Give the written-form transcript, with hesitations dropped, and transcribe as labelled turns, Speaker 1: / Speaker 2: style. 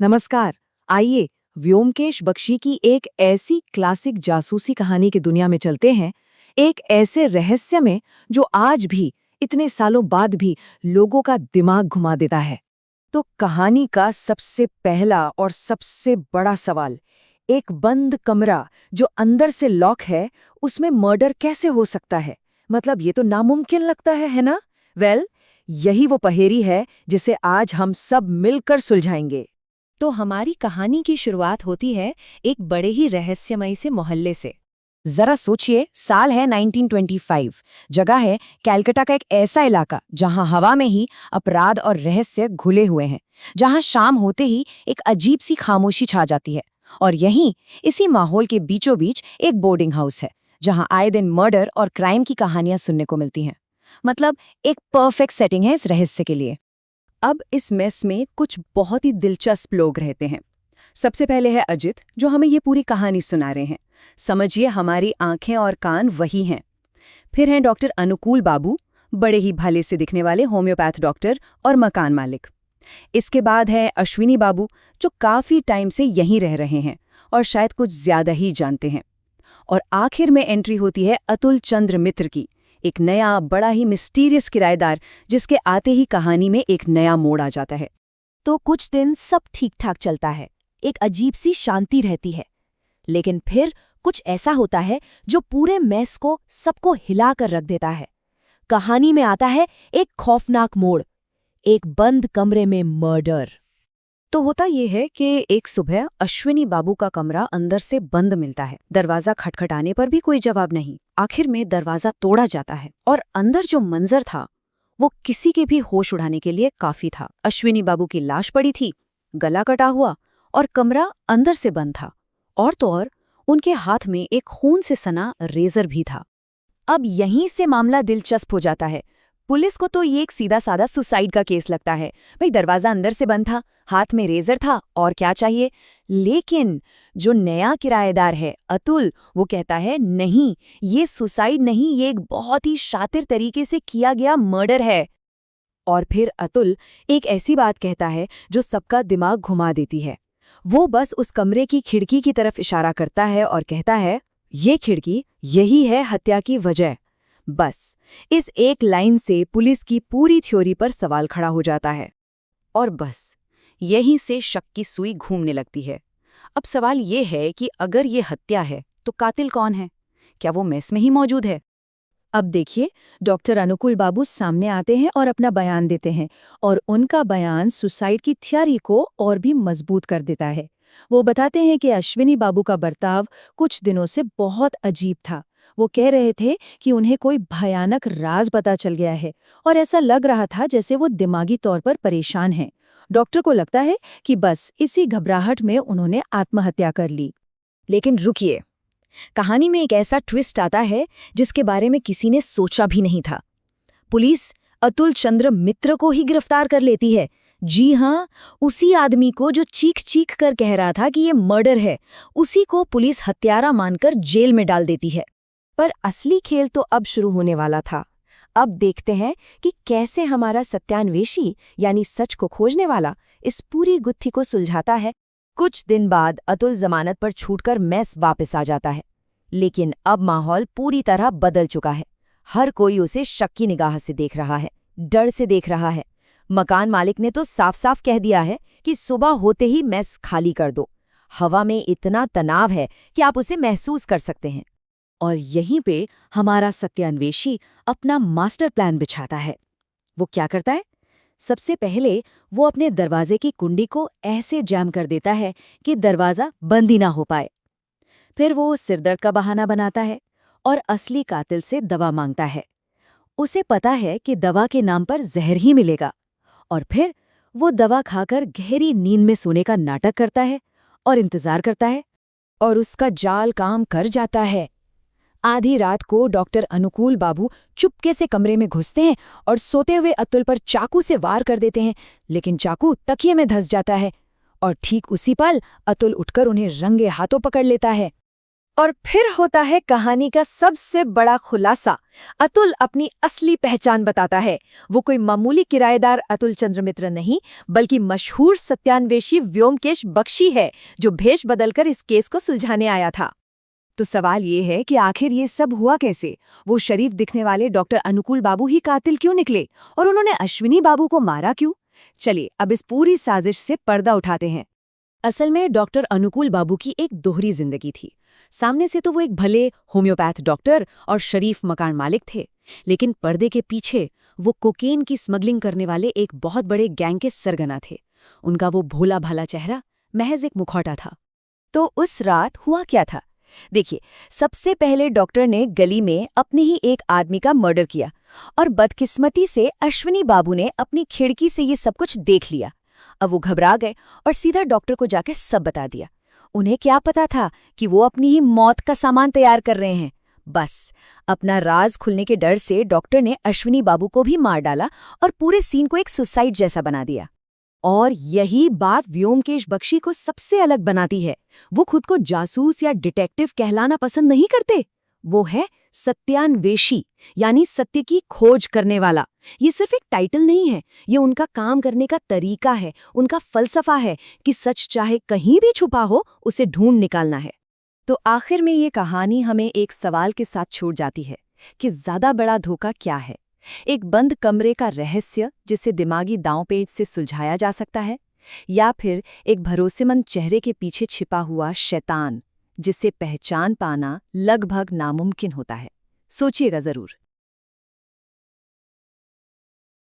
Speaker 1: नमस्कार। आइए व्योमकेश बख्शी की एक ऐसी क्लासिक जासूसी कहानी की दुनिया में चलते हैं, एक ऐसे रहस्य में जो आज भी इतने सालों बाद भी लोगों का दिमाग घुमा देता है।
Speaker 2: तो कहानी का सबसे पहला और सबसे बड़ा सवाल, एक बंद कमरा जो अंदर से लॉक है, उसमें मर्डर कैसे हो सकता है? मतलब ये तो नामुमकिन लगता है ना? यही वो पहेली है जिसे आज हम सब मिलकर सुलझाएंगे।
Speaker 3: तो हमारी कहानी की शुरुआत होती है एक बड़े ही रहस्यमय से मोहल्ले से।
Speaker 1: जरा सोचिए, साल है 1925। जगह है कैलकाटा का एक ऐसा इलाका जहां हवा में ही अपराध और रहस्य घुले हुए हैं, जहां शाम होते ही एक अजीब सी खामोशी छा जाती है। और यहीं इसी माहौल के बीचों बीच एक बोर्डिंग हाउस है जहां आए दिन मर्डर और क्राइम की कहानियां सुनने को मिलती हैं। मतलब एक परफेक्ट सेटिंग है इस रहस्य के लिए।
Speaker 3: अब इस मेस में कुछ बहुत ही दिलचस्प लोग रहते हैं। सबसे पहले है अजित, जो हमें ये पूरी कहानी सुना रहे हैं। समझिए, हमारी आंखें और कान वही हैं। फिर हैं डॉक्टर अनुकूल बाबू, बड़े ही भले से दिखने वाले होम्योपैथ डॉक्टर और मकान मालिक। इसके बाद है अश्विनी बाबू, जो काफी टाइम से यहीं रह रहे हैं और शायद कुछ ज्यादा ही जानते हैं। और आखिर में एंट्री होती है अतुल चंद्र मित्र की, एक नया बड़ा ही मिस्टीरियस किराएदार, जिसके आते ही कहानी में एक नया मोड़ आ जाता है।
Speaker 1: तो कुछ दिन सब ठीक ठाक चलता है, एक अजीब सी शांति रहती है। लेकिन फिर कुछ ऐसा होता है जो पूरे मेस को, सबको हिला कर रख देता है। कहानी में आता है एक खौफनाक मोड़, एक बंद कमरे में मर्डर।
Speaker 2: तो होता यह है कि एक सुबह अश्विनी बाबू का कमरा अंदर से बंद मिलता है। दरवाजा खटखटाने पर भी कोई जवाब नहीं। आखिर में दरवाजा तोड़ा जाता है और अंदर जो मंजर था वो किसी के भी होश उड़ाने के लिए काफी था। अश्विनी बाबू की लाश पड़ी थी, गला कटा हुआ, और कमरा अंदर से बंद था। और तो और उनके हाथ में एक खून से सना रेजर भी था।
Speaker 1: अब यहीं से मामला दिलचस्प हो जाता है। पुलिस को तो ये एक सीधा साधा सुसाइड का केस लगता है। भाई, दरवाजा अंदर से बंद था, हाथ में रेजर था, और क्या चाहिए। लेकिन जो नया किराएदार है अतुल, वो कहता है नहीं, ये सुसाइड नहीं, ये एक बहुत ही शातिर तरीके से किया गया मर्डर है। और फिर अतुल एक ऐसी बात कहता है जो सबका दिमाग घुमा देती है। वो बस उस कमरे की खिड़की की तरफ इशारा करता है और कहता है, ये खिड़की, यही है हत्या की वजह। बस इस एक लाइन से पुलिस की पूरी थ्योरी पर सवाल खड़ा हो जाता है।
Speaker 2: और बस यहीं से शक की सुई घूमने लगती है। अब सवाल ये है कि अगर ये हत्या है तो कातिल कौन है? क्या वो मेस में ही मौजूद है?
Speaker 1: अब देखिए, डॉक्टर अनुकूल बाबू सामने आते हैं और अपना बयान देते हैं, और उनका बयान सुसाइड की थ्योरी को और भी मजबूत कर देता है। वो बताते हैं कि अश्विनी बाबू का बर्ताव कुछ दिनों से बहुत अजीब था। वो कह रहे थे कि उन्हें कोई भयानक राज पता चल गया है, और ऐसा लग रहा था जैसे वो दिमागी तौर पर परेशान हैं। डॉक्टर को लगता है कि बस इसी घबराहट में उन्होंने आत्महत्या कर ली। लेकिन रुकिए, कहानी में एक ऐसा ट्विस्ट आता है जिसके बारे में किसी ने सोचा भी नहीं था। पुलिस अतुल चंद्र मित्र को ही गिरफ्तार कर लेती है। जी हाँ, उसी आदमी को जो चीख चीख कर कह रहा था कि ये मर्डर है, उसी को पुलिस हत्यारा मानकर जेल में डाल देती है। पर असली खेल तो अब शुरू होने वाला था। अब देखते हैं कि कैसे हमारा सत्यान्वेषी, यानी सच को खोजने वाला, इस पूरी गुत्थी को सुलझाता है। कुछ दिन बाद अतुल जमानत पर छूटकर मेस वापस आ जाता है। लेकिन अब माहौल पूरी तरह बदल चुका है। हर कोई उसे शक की निगाह से देख रहा है, डर से देख रहा है। मकान मालिक ने तो साफ साफ कह दिया है कि सुबह होते ही मेस खाली कर दो। हवा में इतना तनाव है कि आप उसे महसूस कर सकते हैं। और यहीं पे हमारा सत्यान्वेषी अपना मास्टर प्लान बिछाता है। वो क्या करता है? सबसे पहले वो अपने दरवाजे की कुंडी को ऐसे जैम कर देता है कि दरवाजा बंद ही ना हो पाए। फिर वो सिरदर्द का बहाना बनाता है और असली कातिल से दवा मांगता है। उसे पता है कि दवा के नाम पर जहर ही मिलेगा। और फिर वो दवा खाकर गहरी नींद में सोने का नाटक करता है और इंतजार करता है। और उसका जाल काम कर जाता है। आधी रात को डॉक्टर अनुकूल बाबू चुपके से कमरे में घुसते हैं और सोते हुए अतुल पर चाकू से वार कर देते हैं। लेकिन चाकू तकिए में धंस जाता है और ठीक उसी पल अतुल उठकर उन्हें रंगे हाथों पकड़ लेता है। और फिर होता है कहानी का सबसे बड़ा खुलासा। अतुल अपनी असली पहचान बताता है। वो कोई मामूली किराएदार अतुल चंद्र मित्र नहीं, बल्कि मशहूर सत्यान्वेषी व्योमकेश बख्शी है, जो भेष बदलकर इस केस को सुलझाने आया था। तो सवाल ये है कि आखिर ये सब हुआ कैसे? वो शरीफ दिखने वाले डॉक्टर अनुकूल बाबू ही कातिल क्यों निकले, और उन्होंने अश्विनी बाबू को मारा क्यों? चलिए अब इस पूरी साजिश से पर्दा उठाते हैं।
Speaker 2: असल में डॉक्टर अनुकूल बाबू की एक दोहरी जिंदगी थी। सामने से तो वो एक भले होम्योपैथ डॉक्टर और शरीफ मकान मालिक थे, लेकिन पर्दे के पीछे वो कोकेन की स्मगलिंग करने वाले एक बहुत बड़े गैंग के सरगना थे। उनका वो भोला भाला चेहरा महज एक मुखौटा था।
Speaker 1: तो उस रात हुआ क्या था? देखिए, सबसे पहले डॉक्टर ने गली में अपने ही एक आदमी का मर्डर किया, और बदकिस्मती से अश्विनी बाबू ने अपनी खिड़की से ये सब कुछ देख लिया। अब वो घबरा गए और सीधा डॉक्टर को जाकर सब बता दिया। उन्हें क्या पता था कि वो अपनी ही मौत का सामान तैयार कर रहे हैं। बस अपना राज खुलने के डर से डॉक्टर ने अश्विनी बाबू को भी मार डाला और पूरे सीन को एक सुसाइड जैसा बना दिया। और यही बात व्योमकेश बख्शी को सबसे अलग बनाती है। वो खुद को जासूस या डिटेक्टिव कहलाना पसंद नहीं करते। वो है सत्यान्वेषी, यानी सत्य की खोज करने वाला। ये सिर्फ एक टाइटल नहीं है, ये उनका काम करने का तरीका है, उनका फलसफा है कि सच चाहे कहीं भी छुपा हो, उसे ढूंढ निकालना है। तो आखिर में ये कहानी हमें एक सवाल के साथ छोड़ जाती है कि ज्यादा बड़ा धोखा क्या है? एक बंद कमरे का रहस्य जिसे दिमागी दांवपेच से सुलझाया जा सकता है, या फिर एक भरोसेमंद चेहरे के पीछे छिपा हुआ शैतान जिसे पहचान पाना लगभग नामुमकिन होता है? सोचिएगा जरूर।